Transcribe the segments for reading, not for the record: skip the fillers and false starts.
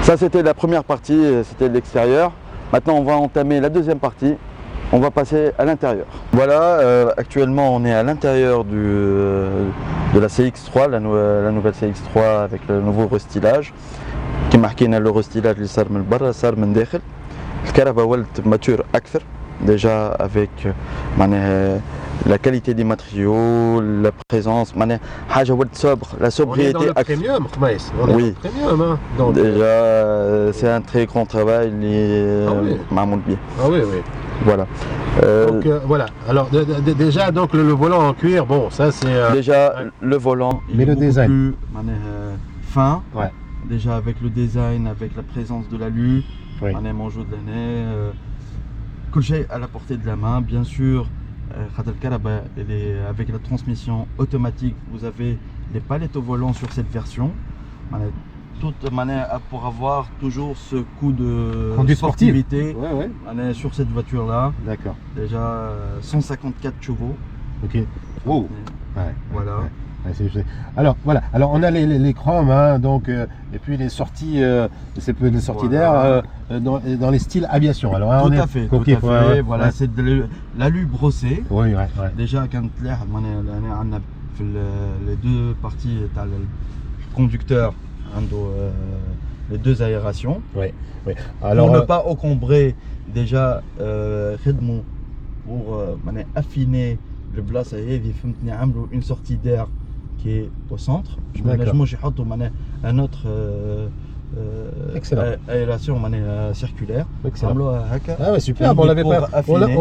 Ça c'était la première partie, c'était l'extérieur. Maintenant on va entamer la deuxième partie. On va passer à l'intérieur. Voilà, actuellement on est à l'intérieur de la CX3, la nouvelle CX3 avec le nouveau restylage. Qui marque le restylage اللي صار من برا صار من داخل. الكهرباء ولات ماتور أكثر déjà avec la qualité des matériaux, la présence, حاجة ولات sobre, la sobriété. On est dans le premium, Khmaïs. On est oui. dans le premium, hein. Donc, déjà c'est un très grand travail, معمول bien. Ah oui, oui. Voilà. Donc voilà. Alors déjà donc le volant en cuir, bon ça c'est. Déjà ouais. le volant. Mais le design. Plus fin. Ouais. Déjà avec le design, avec la présence de l'alu, Oui. on est mangeau de l'année, coché à la portée de la main, bien sûr. Avec la transmission automatique, vous avez les palettes au volant sur cette version. Toute manière pour avoir toujours ce coup de Conduite sportivité. Ouais, ouais. On est sur cette voiture là. D'accord. Déjà 154 chevaux. Ok. Wow. Ouais. Voilà. Ouais. Ouais, alors voilà, alors on a les chromes, hein, donc et puis les sorties, les sorties Voilà. d'air dans les styles aviation. Alors hein, Tout on est à fait, coquet, tout à fait. ouais, Voilà, ouais. c'est de l'alu brossé. Oui, ouais, ouais. Déjà كانت تلاحظ عندنا في les deux parties تاع الconducteur عنده les deux aérations. Oui, oui. Alors pour ne pas encombrer déjà خدموا pour affiner le بلاصه هذه فهمتني عملوا une sortie d'air qui est au centre. Je me نجموش يحطوا un autre aération circulaire. Ah ouais, super, bon,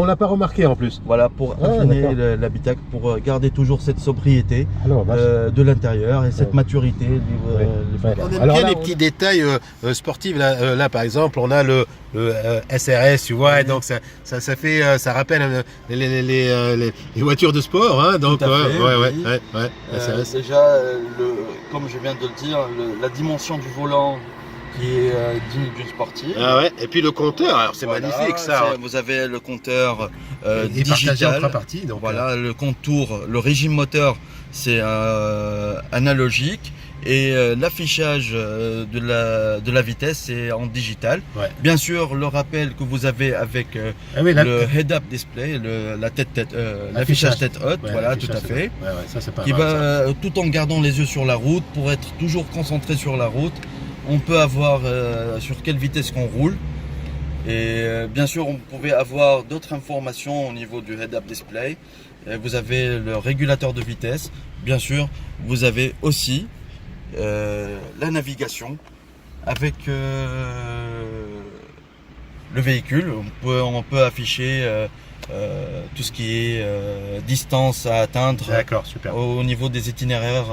on l'a pas remarqué en plus. Voilà, pour affiner l'habitacle, pour garder toujours cette sobriété de l'intérieur et cette maturité. On aime bien les petits détails sportifs. Là, par exemple, on a le SRS, tu vois, et donc ça rappelle les voitures de sport, hein, donc SRS. Déjà, comme je viens de le dire, la dimension du volant qui est digne d'une sportive. Ah ouais. Et puis le compteur, alors c'est magnifique ça. Vous avez le compteur digital. Donc voilà, le contour, le régime moteur, c'est analogique. Et l'affichage de la vitesse c'est en digital. Ouais. Bien sûr le rappel que vous avez avec le head-up display, l'affichage tête haute, voilà, tout à fait. Ça, c'est pas qui mal, va tout en gardant les yeux sur la route pour être toujours concentré sur la route. On peut avoir sur quelle vitesse qu'on roule. Et bien sûr on pouvait avoir d'autres informations au niveau du head-up display. Vous avez le régulateur de vitesse. Bien sûr vous avez aussi la navigation avec le véhicule. On peut afficher tout ce qui est distance à atteindre. D'accord, super. Au niveau des itinéraires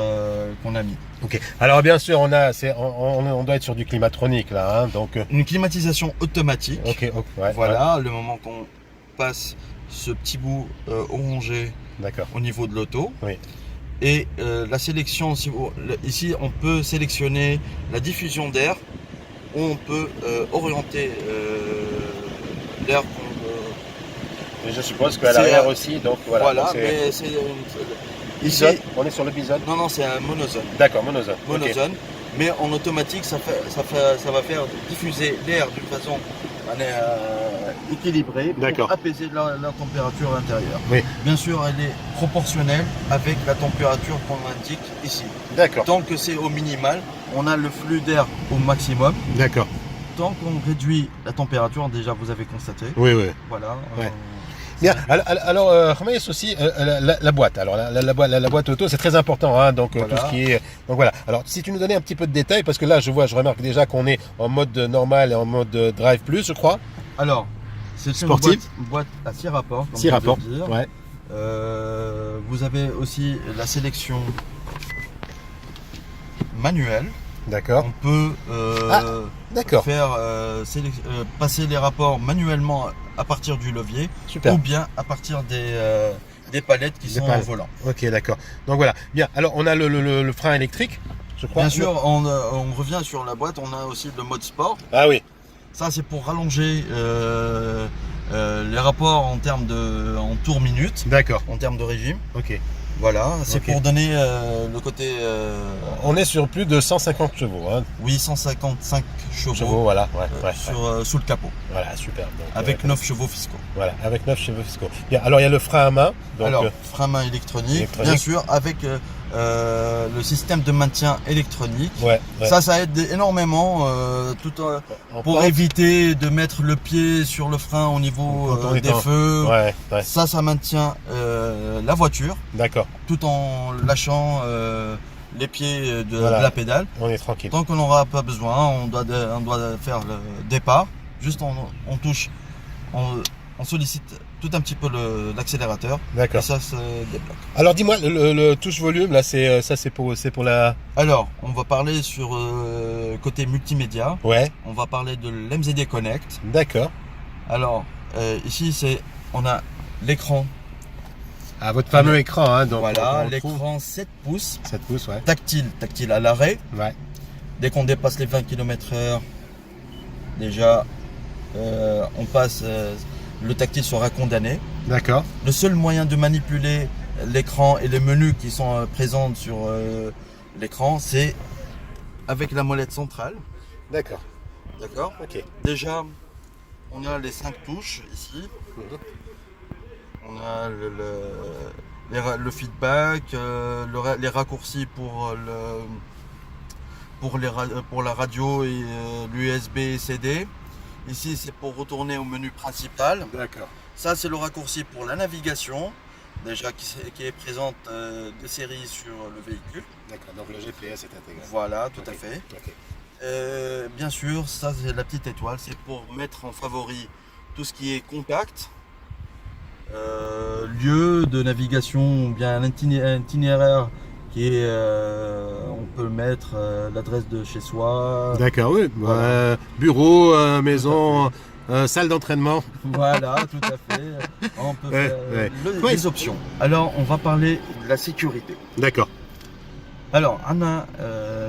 qu'on a mis. Ok. Alors bien sûr on doit être sur du climatronique là, hein, donc une climatisation automatique. Ok. Ouais, voilà, le moment qu'on passe ce petit bout orangé au niveau de l'auto. Oui. Et la sélection, ici on peut sélectionner la diffusion d'air ou on peut orienter l'air. Mais je suppose qu'à l'arrière aussi, donc voilà. Voilà, mais c'est ici on est sur le bisone. Non, c'est un monozone. D'accord, monozone. Monozone, okay. Mais en automatique, ça va faire diffuser l'air d'une façon équilibrée pour apaiser la température intérieure. Oui. Bien sûr, elle est proportionnelle avec la température qu'on indique ici. D'accord. Tant que c'est au minimal, on a le flux d'air au maximum. D'accord. Tant qu'on réduit la température, déjà vous avez constaté. Oui, oui. Voilà. Ouais. Bien. Alors, Khmaïs aussi la boîte. Alors la boîte auto, c'est très important, hein, donc voilà. Tout ce qui est. Donc voilà. Alors si tu nous donnais un petit peu de détails, parce que là je remarque déjà qu'on est en mode normal et en mode drive plus, je crois. Alors, c'est une boîte à 6 rapports. 6 rapports. Ouais. Vous avez aussi la sélection manuelle. D'accord. On peut faire passer les rapports manuellement à partir du levier. Super. Ou bien à partir des palettes qui sont au volant. Ok, d'accord. Donc voilà. Bien. Alors on a le frein électrique, je crois. Bien sûr, on revient sur la boîte. On a aussi le mode sport. Ah oui. Ça c'est pour rallonger les rapports en termes en tour minute, D'accord. en termes de régime. Ok. Voilà, c'est pour donner le côté. On est sur plus de 150 chevaux. Hein. Oui, 155 chevaux. Voilà. Sous le capot. Voilà, super. Donc, avec 9 chevaux fiscaux. Voilà, avec 9 chevaux fiscaux. Alors il y a le frein à main. Donc, alors, frein à main électronique, bien sûr, avec le système de maintien électronique. Ouais. Ça aide énormément pour éviter de mettre le pied sur le frein au niveau des feux. Ça maintient la voiture. D'accord. Tout en lâchant les pieds de la pédale. On est tranquille. Tant qu'on n'aura pas besoin, on doit faire le départ. Juste on touche, on sollicite tout un petit peu l'accélérateur. D'accord. Et ça se débloque. Alors dis-moi, le touche volume, là c'est pour la... Alors, on va parler sur côté multimédia. Ouais. On va parler de l'MZD Connect. D'accord. Alors, ici on a l'écran. Ah, votre fameux écran, hein, donc voilà, l'écran 7 pouces. 7 pouces, ouais. Tactile à l'arrêt. Ouais. Dès qu'on dépasse les 20 km/h, déjà, on passe, le tactile sera condamné. D'accord. Le seul moyen de manipuler l'écran et les menus qui sont présents sur l'écran, c'est avec la molette centrale. D'accord. D'accord. Ok. Déjà, on a les 5 touches ici. On a le feedback, les raccourcis pour la radio et l'USB et CD. Ici, c'est pour retourner au menu principal. D'accord. Ça, c'est le raccourci pour la navigation, déjà qui est présente de série sur le véhicule. D'accord, donc le GPS est intégré. Voilà, tout à fait. Okay. Bien sûr, ça, c'est la petite étoile, c'est pour mettre en favori tout ce qui est compact. Lieu de navigation ou bien un itinéraire qui est, on peut mettre l'adresse de chez soi. D'accord, oui. Voilà. Bureau, maison, salle d'entraînement. Voilà, tout à fait. On peut faire les options. Alors, on va parler de la sécurité. D'accord. Alors, Anna,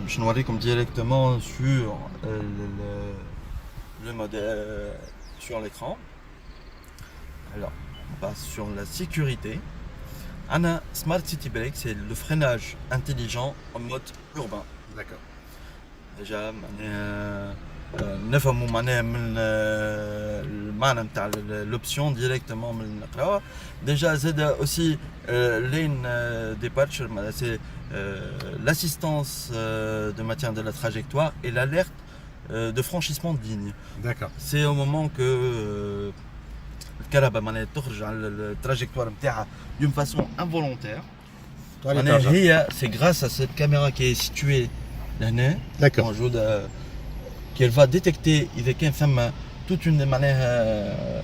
je vais comme directement sur le modèle sur l'écran. Alors, on passe sur la sécurité. Anna Smart City Brake, c'est le freinage intelligent en mode urbain. D'accord. Déjà, نفهموا معناها من المعنى نتاع l'option directement من نقراوها. Déjà, c'est aussi lane departure, c'est l'assistance de maintien de la trajectoire et l'alerte de franchissement de ligne. D'accord. C'est au moment que الكهرباء معناها تخرج على التراجكتوار نتاعها d'une façon involontaire. C'est grâce à cette caméra qui est située là, موجودة, qu'elle va détecter إذا كان ثم toute une معناها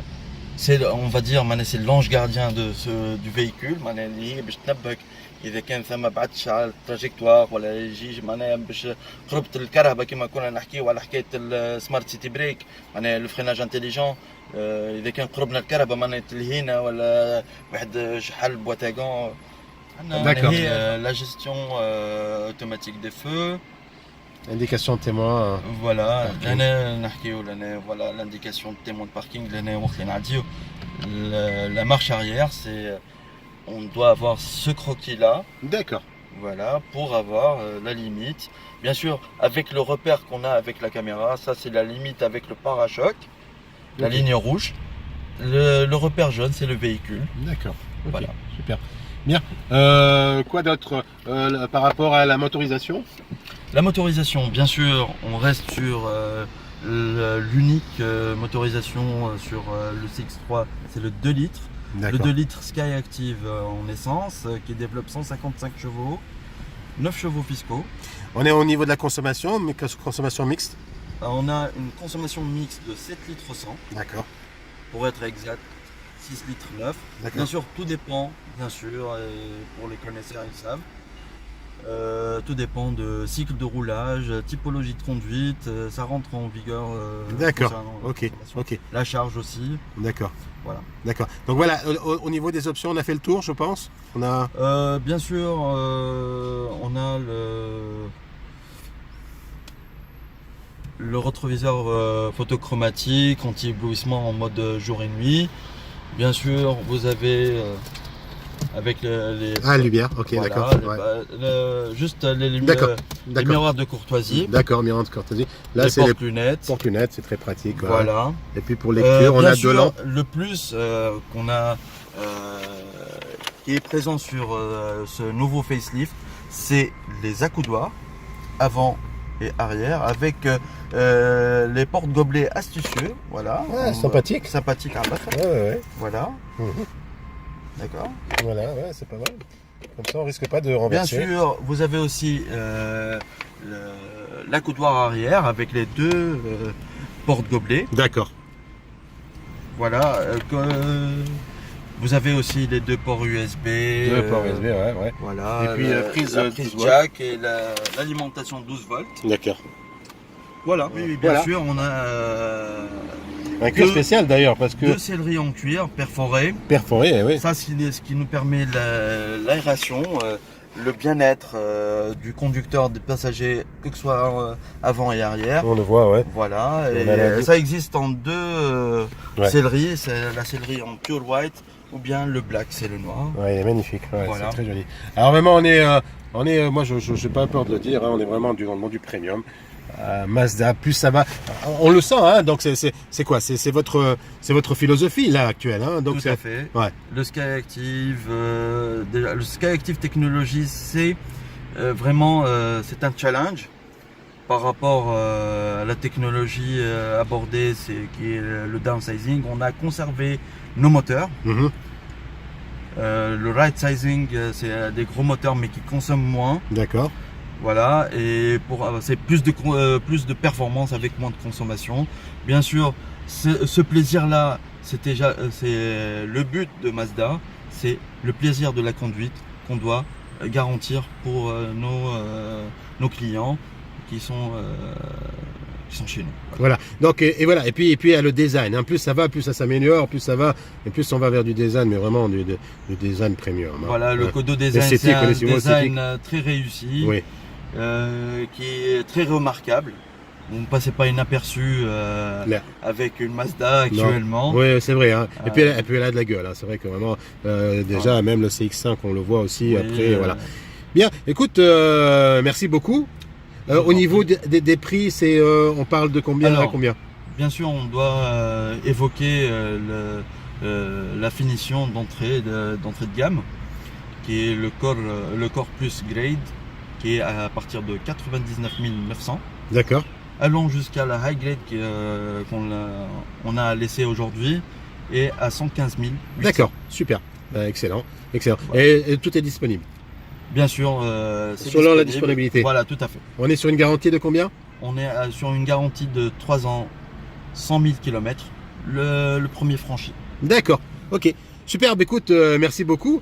on va dire c'est l'ange gardien du véhicule معناها اللي هي باش تنبهك إذا كان ثم بعدش على التراجكتوار ولا يجي معناها باش قربت الكهرباء كما كنا نحكيو على حكاية السمارت سيتي بريك معناها لو فريناج انتيليجون. إذا كان قربنا الكهرباء معناها تلهينا ولا واحد شحال بواتاغون. هي la gestion automatique des feux. Indication de témoin. Voilà, voilà l'indication de témoin de parking. La marche arrière, c'est on doit avoir ce croquis là. D'accord. Voilà, pour avoir la limite. Bien sûr, avec le repère qu'on a avec la caméra, ça c'est la limite avec le parachute, la ligne rouge. Le repère jaune, c'est le véhicule. D'accord. Okay. Voilà. Super. Bien. Quoi d'autre par rapport à la motorisation? La motorisation, bien sûr, on reste sur l'unique motorisation sur le CX3, c'est le 2 litres. Le 2 litres Skyactiv en essence qui développe 155 chevaux, 9 chevaux fiscaux. On est au niveau de la consommation, mais consommation mixte? On a une consommation mixte de 7 litres 100. D'accord. Pour être exact, 6 litres 9. Bien sûr, tout dépend, bien sûr, pour les connaisseurs, ils savent. Tout dépend de cycle de roulage, typologie de conduite, ça rentre en vigueur. D'accord, ok. La charge aussi. D'accord. Voilà. D'accord. Donc voilà, au niveau des options, on a fait le tour, je pense. On a. Bien sûr, on a le rétroviseur photochromatique, anti-éblouissement en mode jour et nuit. Bien sûr, vous avez avec les lumière, ok, voilà, d'accord. Juste les miroirs de courtoisie. D'accord, miroirs de courtoisie. Là, c'est les porte-lunettes, c'est très pratique. Voilà. Et puis pour lecture, on a 2 lampes. Le plus qu'on a, qui est présent sur ce nouveau facelift, c'est les accoudoirs avant et arrière avec les porte-gobelets astucieux. Voilà. Ouais, sympathique. Sympathique à battre. Ouais. Voilà. D'accord. Voilà, ouais, c'est pas mal. Comme ça, on risque pas de renverser. Bien sûr, vous avez aussi l'accoudoir arrière avec les 2 porte-gobelets. D'accord. Voilà. Vous avez aussi les 2 ports USB. 2 ports USB, ouais. Voilà. Et puis la prise jack et l'alimentation 12 volts. D'accord. Voilà. Oui, bien sûr, on a un cuir spécial d'ailleurs parce que 2 selleries en cuir perforées. Perforées, oui. Ça, c'est ce qui nous permet l'aération, le bien-être du conducteur, des passagers, que ce soit avant et arrière. On le voit, ouais. Voilà. Et ça existe en 2 selleries. C'est la sellerie en pure white ou bien le black, c'est le noir. Ouais, il est magnifique. Ouais, voilà. C'est très joli. Alors vraiment, on est, moi, je n'ai pas peur de le dire, hein, on est vraiment dans le monde du premium. Mazda, plus ça va, on le sent, hein, donc c'est quoi, c'est votre philosophie là actuelle, hein, donc tout à fait. Ouais. Le Skyactiv, le Skyactiv Technologies, c'est vraiment c'est un challenge par rapport à la technologie abordée, qui est le downsizing. On a conservé nos moteurs. Le right sizing, c'est des gros moteurs mais qui consomment moins. D'accord. Voilà, et c'est plus de performance avec moins de consommation. Bien sûr, ce plaisir-là, c'est le but de Mazda, c'est le plaisir de la conduite qu'on doit garantir pour nos clients qui sont chez nous. Voilà. Donc voilà. Et puis il y a le design. Plus ça va, plus ça s'améliore, plus ça va, et plus on va vers du design, mais vraiment du design premium. Voilà, le Kodo Design, c'est un design très réussi. Oui. Qui est très remarquable. Vous ne passez pas inaperçu avec une Mazda actuellement. Non. Oui, c'est vrai. Hein. Et puis elle a de la gueule. Hein. C'est vrai que vraiment, déjà, même le CX5, on le voit aussi. Oui, après, voilà. Bien, écoute, merci beaucoup. Au niveau des prix, on parle de combien à combien? Bien sûr, on doit évoquer la finition d'entrée de gamme, qui est le Core Plus Grade, qui est à partir de 99 900. D'accord. Allons jusqu'à la High Grade qu'on a laissé aujourd'hui et à 115 000. D'accord, super. Excellent. Voilà. Et tout est disponible? Bien sûr. Selon la disponibilité. Voilà, tout à fait. On est sur une garantie de combien? On est sur une garantie de 3 ans, 100 000 km, le premier franchi. D'accord, ok. Super, écoute, merci beaucoup.